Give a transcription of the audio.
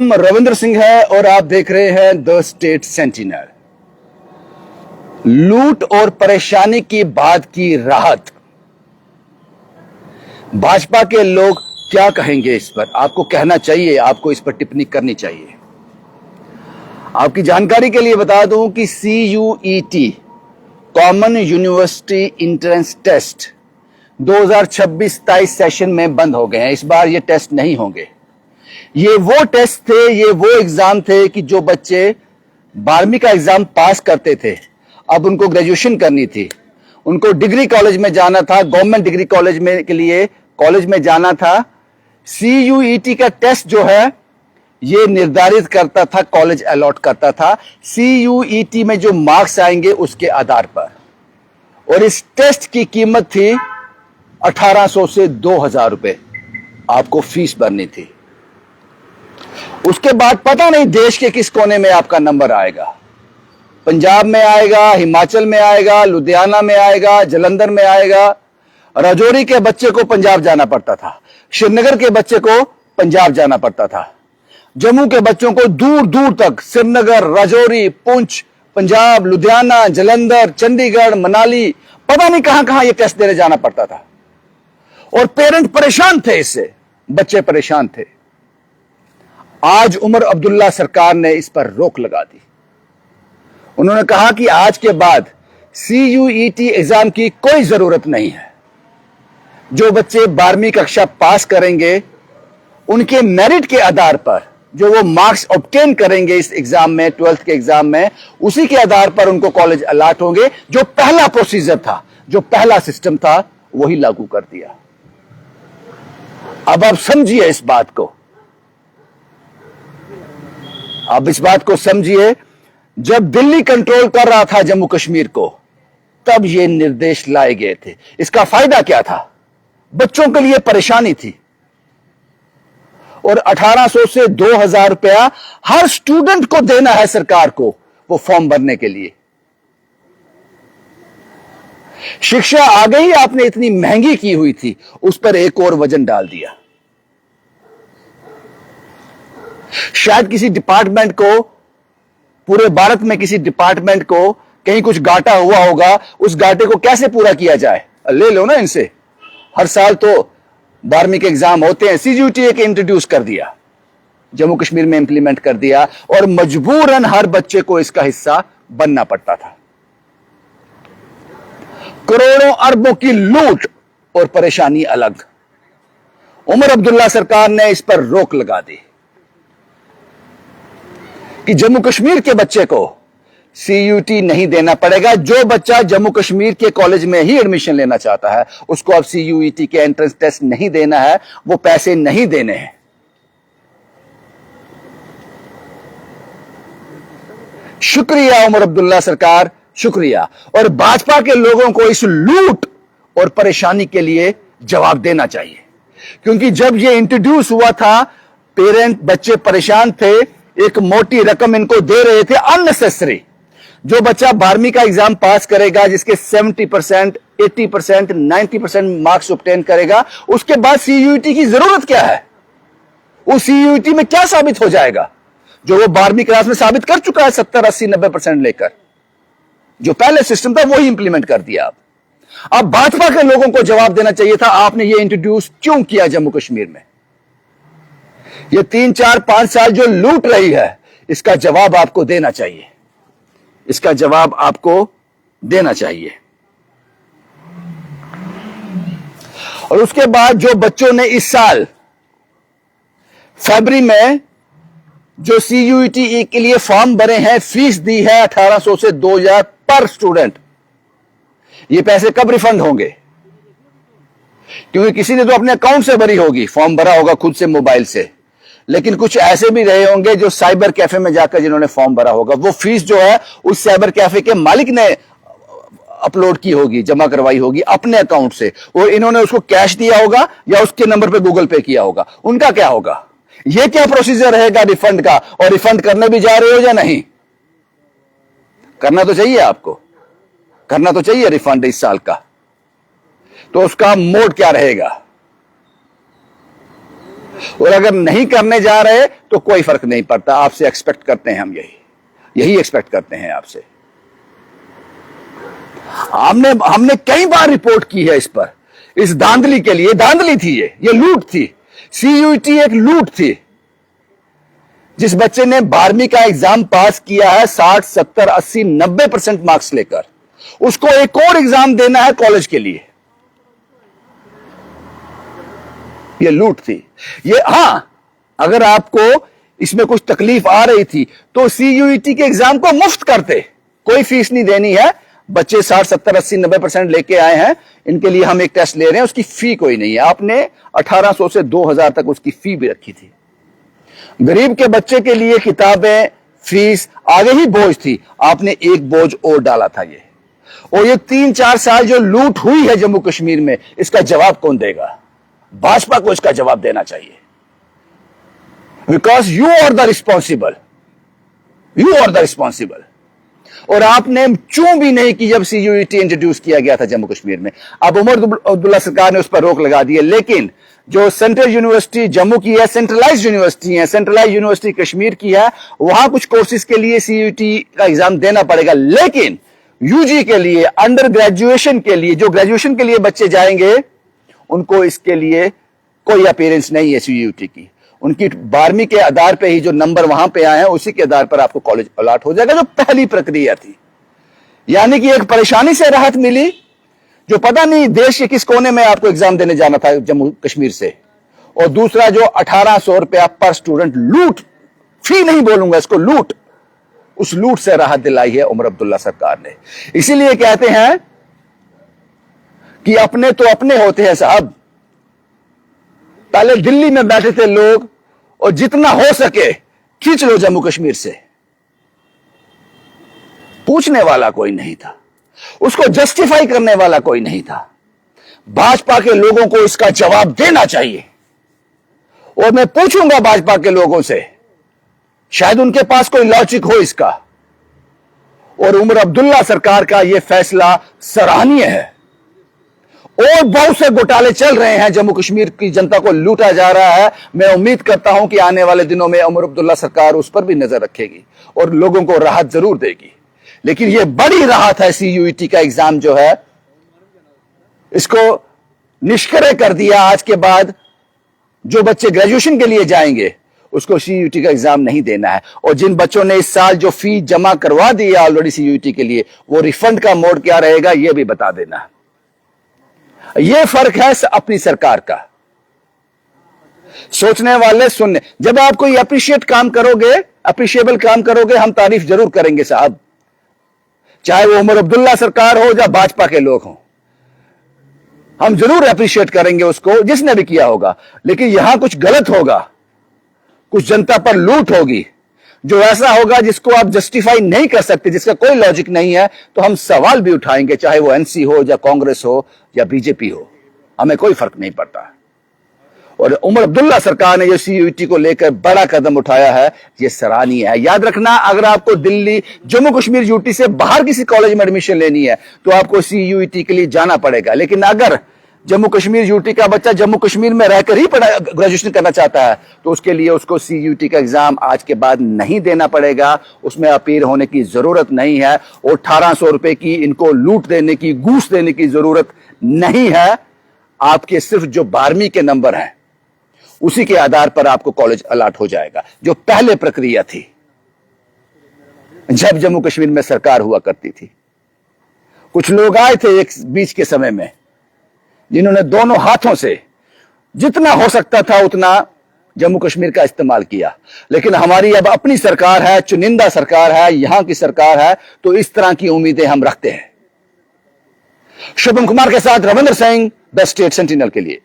रविंद्र सिंह है और आप देख रहे हैं द स्टेट सेंटिनल। लूट और परेशानी की बात की राहत, भाजपा के लोग क्या कहेंगे इस पर? आपको कहना चाहिए, आपको इस पर टिप्पणी करनी चाहिए। आपकी जानकारी के लिए बता दूं कि CUET common university entrance test 2026-27 session में बंद हो गए हैं। इस बार ये टेस्ट नहीं होंगे। ये वो टेस्ट थे, ये वो एग्जाम थे कि जो बच्चे 12वीं का एग्जाम पास करते थे, अब उनको ग्रेजुएशन करनी थी, उनको डिग्री कॉलेज में जाना था, गवर्नमेंट डिग्री कॉलेज में के लिए कॉलेज में जाना था। CUET का टेस्ट जो है ये निर्धारित करता था, कॉलेज अलॉट करता था CUET में जो मार्क्स आएंगे उसके आधार पर। और इस टेस्ट की कीमत थी 1800 से 2000 रुपए, आपको फीस भरनी थी। उसके बाद पता नहीं देश के किस कोने में आपका नंबर आएगा। पंजाब में आएगा, हिमाचल में आएगा, लुधियाना में आएगा, जलंधर में आएगा। राजौरी के बच्चे को पंजाब जाना पड़ता था, श्रीनगर के बच्चे को पंजाब जाना पड़ता था, जम्मू के बच्चों को दूर दूर तक श्रीनगर, राजौरी, पुंछ, पंजाब, लुधियाना, जलंधर, चंडीगढ़, मनाली, पता नहीं कहां कहां यह टेस्ट देने जाना पड़ता था। और पेरेंट परेशान थे, इससे बच्चे परेशान थे। आज उमर अब्दुल्ला सरकार ने इस पर रोक लगा दी। उन्होंने कहा कि आज के बाद CUET एग्जाम की कोई जरूरत नहीं है। जो बच्चे 12वीं कक्षा पास करेंगे, उनके मेरिट के आधार पर जो वो मार्क्स ऑब्टेन करेंगे इस एग्जाम में, 12th के एग्जाम में, उसी के आधार पर उनको कॉलेज अलॉट होंगे। जो पहला प्रोसीजर था, जो पहला सिस्टम था, वही लागू कर दिया। अब आप समझिए इस बात को, आप इस बात को समझिए। जब दिल्ली कंट्रोल कर रहा था जम्मू कश्मीर को, तब ये निर्देश लाए गए थे। इसका फायदा क्या था? बच्चों के लिए परेशानी थी। और 1800 से 2000 रुपया हर स्टूडेंट को देना है सरकार को, वो फॉर्म भरने के लिए। शिक्षा आ गई, आपने इतनी महंगी की हुई थी, उस पर एक और वजन डाल दिया। शायद किसी डिपार्टमेंट को, पूरे भारत में किसी डिपार्टमेंट को कहीं कुछ घाटा हुआ होगा, उस घाटे को कैसे पूरा किया जाए? ले लो ना इनसे। हर साल तो 12वीं के एग्जाम होते हैं। CUET एक इंट्रोड्यूस कर दिया, जम्मू कश्मीर में इंप्लीमेंट कर दिया, और मजबूरन हर बच्चे को इसका हिस्सा बनना पड़ता था। करोड़ों अरबों की लूट और परेशानी अलग। उमर अब्दुल्ला सरकार ने इस पर रोक लगा दी कि जम्मू कश्मीर के बच्चे को CUET नहीं देना पड़ेगा। जो बच्चा जम्मू कश्मीर के कॉलेज में ही एडमिशन लेना चाहता है, उसको अब CUET के एंट्रेंस टेस्ट नहीं देना है, वो पैसे नहीं देने हैं। शुक्रिया उमर अब्दुल्ला सरकार, शुक्रिया। और भाजपा के लोगों को इस लूट और परेशानी के लिए जवाब देना चाहिए। क्योंकि जब यह इंट्रोड्यूस हुआ था, पेरेंट, बच्चे परेशान थे। एक मोटी रकम इनको दे रहे थे अननेसेसरी। जो बच्चा 12वीं का एग्जाम पास करेगा, जिसके 70%, 80%, 90% मार्क्स ऑब्टेन करेगा, उसके बाद CUET की जरूरत क्या है? वो CUET में क्या साबित हो जाएगा जो वो 12वीं क्लास में साबित कर चुका है? 70, 80, 90% लेकर जो पहले सिस्टम था वही इंप्लीमेंट कर दिया। अब भाजपा के लोगों को जवाब देना चाहिए था, आपने ये इंट्रोड्यूस क्यों किया जम्मू कश्मीर में? ये 3, 4, 5 साल जो लूट रही है, इसका जवाब आपको देना चाहिए। इसका जवाब आपको देना चाहिए। और उसके बाद जो बच्चों ने इस साल फरवरी में जो CUET के लिए फॉर्म भरे हैं, फीस दी है 1800 से 2000 पर स्टूडेंट, ये पैसे कब रिफंड होंगे? क्योंकि किसी ने तो अपने अकाउंट से भरी होगी, फॉर्म भरा होगा खुद से मोबाइल से, लेकिन कुछ ऐसे भी रहे होंगे जो साइबर कैफे में जाकर जिन्होंने फॉर्म भरा होगा। वो फीस जो है उस साइबर कैफे के मालिक ने अपलोड की होगी, जमा करवाई होगी अपने अकाउंट से, और इन्होंने उसको कैश दिया होगा या उसके नंबर पे गूगल पे किया होगा। उनका क्या होगा? ये क्या प्रोसीजर रहेगा रिफंड का? और रिफंड करने भी जा रहे हो या नहीं? करना तो चाहिए, आपको करना तो चाहिए रिफंड इस साल का। तो उसका मोड क्या रहेगा? और अगर नहीं करने जा रहे तो कोई फर्क नहीं पड़ता, आपसे एक्सपेक्ट करते हैं हम यही एक्सपेक्ट करते हैं आपसे। हमने कई बार रिपोर्ट की है इस पर, इस धांधली के लिए। धांधली थी ये लूट थी। सीयूईटी एक लूट थी। जिस बच्चे ने 12वीं का एग्जाम पास किया है 60, 70, 80, 90% मार्क्स लेकर, उसको एक और एग्जाम देना है कॉलेज के लिए। ये लूट थी ये। हां, अगर आपको इसमें कुछ तकलीफ आ रही थी तो सीयूईटी के एग्जाम को मुफ्त करते, कोई फीस नहीं देनी है। बच्चे 60, 70, 80, 90% लेके आए हैं, इनके लिए हम एक टेस्ट ले रहे हैं, उसकी फी कोई नहीं है। आपने 1800 से 2000 तक उसकी फी भी रखी थी। गरीब के बच्चे के लिए किताबें, फीस आगे ही बोझ थी, आपने एक बोझ और डाला था ये। और ये 3-4 साल जो लूट हुई है जम्मू कश्मीर में, इसका जवाब कौन देगा? भाजपा को इसका जवाब देना चाहिए। Because you are the responsible, you are the responsible. और आपने चूं भी नहीं की जब सीयूईटी इंट्रोड्यूस किया गया था जम्मू कश्मीर में। अब उमर अब्दुल्ला सरकार ने उस पर रोक लगा दी है, लेकिन जो सेंट्रल यूनिवर्सिटी जम्मू की है, सेंट्रलाइज्ड यूनिवर्सिटी है, सेंट्रलाइज्ड यूनिवर्सिटी कश्मीर की है, वहां कुछ कोर्सेज के लिए सीयूईटी का एग्जाम देना पड़ेगा। लेकिन यूजी के लिए, अंडर ग्रेजुएशन के लिए, जो ग्रेजुएशन के लिए बच्चे जाएंगे, उनको इसके लिए कोई अपीयरेंस नहीं है सीयूईटी की। उनकी 12वीं के आधार पे ही जो नंबर वहां पे आए हैं, उसी के आधार पर आपको कॉलेज अलॉट हो जाएगा, जो पहली प्रक्रिया थी। यानी कि एक परेशानी से राहत मिली, जो पता नहीं देश के किस कोने में आपको एग्जाम देने जाना था जम्मू कश्मीर से। और दूसरा जो 1800 रुपया पर स्टूडेंट लूट, फी नहीं बोलूंगा इसको, लूट, उस लूट से राहत दिलाई है उमर अब्दुल्ला सरकार ने। इसीलिए कहते हैं कि अपने तो अपने होते हैं साहब। पहले दिल्ली में बैठे थे लोग, और जितना हो सके खींच लो जम्मू कश्मीर से। पूछने वाला कोई नहीं था, उसको जस्टिफाई करने वाला कोई नहीं था। भाजपा के लोगों को इसका जवाब देना चाहिए। और मैं पूछूंगा भाजपा के लोगों से, शायद उनके पास कोई लॉजिक हो इसका। और उमर अब्दुल्ला सरकार का यह फैसला सराहनीय है। और बहुत से घोटाले चल रहे हैं, जम्मू कश्मीर की जनता को लूटा जा रहा है। मैं उम्मीद करता हूं कि आने वाले दिनों में उमर अब्दुल्ला सरकार उस पर भी नजर रखेगी और लोगों को राहत जरूर देगी। लेकिन यह बड़ी राहत है, सीयूईटी का एग्जाम जो है, इसको निष्क्रिय कर दिया। आज के बाद जो बच्चे ग्रेजुएशन के लिए जाएंगे, उसको सीयूईटी का एग्जाम नहीं देना है। और जिन बच्चों ने इस साल जो फी जमा करवा दी है ऑलरेडी सीयूईटी के लिए, वो रिफंड का मोड क्या रहेगा, यह भी बता देना। यह फर्क है अपनी सरकार का। सोचने वाले सुनने, जब आप कोई अप्रिशिएट काम करोगे, अप्रिशिएबल काम करोगे, हम तारीफ जरूर करेंगे साहब, चाहे वो उमर अब्दुल्ला सरकार हो या भाजपा के लोग हों। हम जरूर अप्रिशिएट करेंगे उसको, जिसने भी किया होगा। लेकिन यहां कुछ गलत होगा, कुछ जनता पर लूट होगी, जो ऐसा होगा जिसको आप जस्टिफाई नहीं कर सकते, जिसका कोई लॉजिक नहीं है, तो हम सवाल भी उठाएंगे, चाहे वो एनसी हो या कांग्रेस हो या बीजेपी हो, हमें कोई फर्क नहीं पड़ता। और उमर अब्दुल्ला सरकार ने जो सीयूईटी को लेकर बड़ा कदम उठाया है, यह सराहनीय है। याद रखना, अगर आपको दिल्ली, जम्मू कश्मीर यूटी से बाहर किसी कॉलेज में एडमिशन लेनी है तो आपको सीयूईटी के लिए जाना पड़ेगा। लेकिन अगर जम्मू कश्मीर यूटी का बच्चा जम्मू कश्मीर में रहकर ही ग्रेजुएशन करना चाहता है, तो उसके लिए उसको सीयूईटी का एग्जाम आज के बाद नहीं देना पड़ेगा, उसमें अपील होने की जरूरत नहीं है। और 1800 रुपए की इनको लूट देने की, घूस देने की जरूरत नहीं है। आपके सिर्फ जो 12वीं के नंबर हैं, उसी के आधार पर आपको कॉलेज अलॉट हो जाएगा, जो पहले प्रक्रिया थी जब जम्मू कश्मीर में सरकार हुआ करती थी। कुछ लोग आए थे एक बीच के समय में, जिन्होंने दोनों हाथों से जितना हो सकता था उतना जम्मू कश्मीर का इस्तेमाल किया। लेकिन हमारी अब अपनी सरकार है, चुनिंदा सरकार है, यहां की सरकार है, तो इस तरह की उम्मीदें हम रखते हैं। शुभम कुमार के साथ Ravindra Singh, the state sentinel के लिए।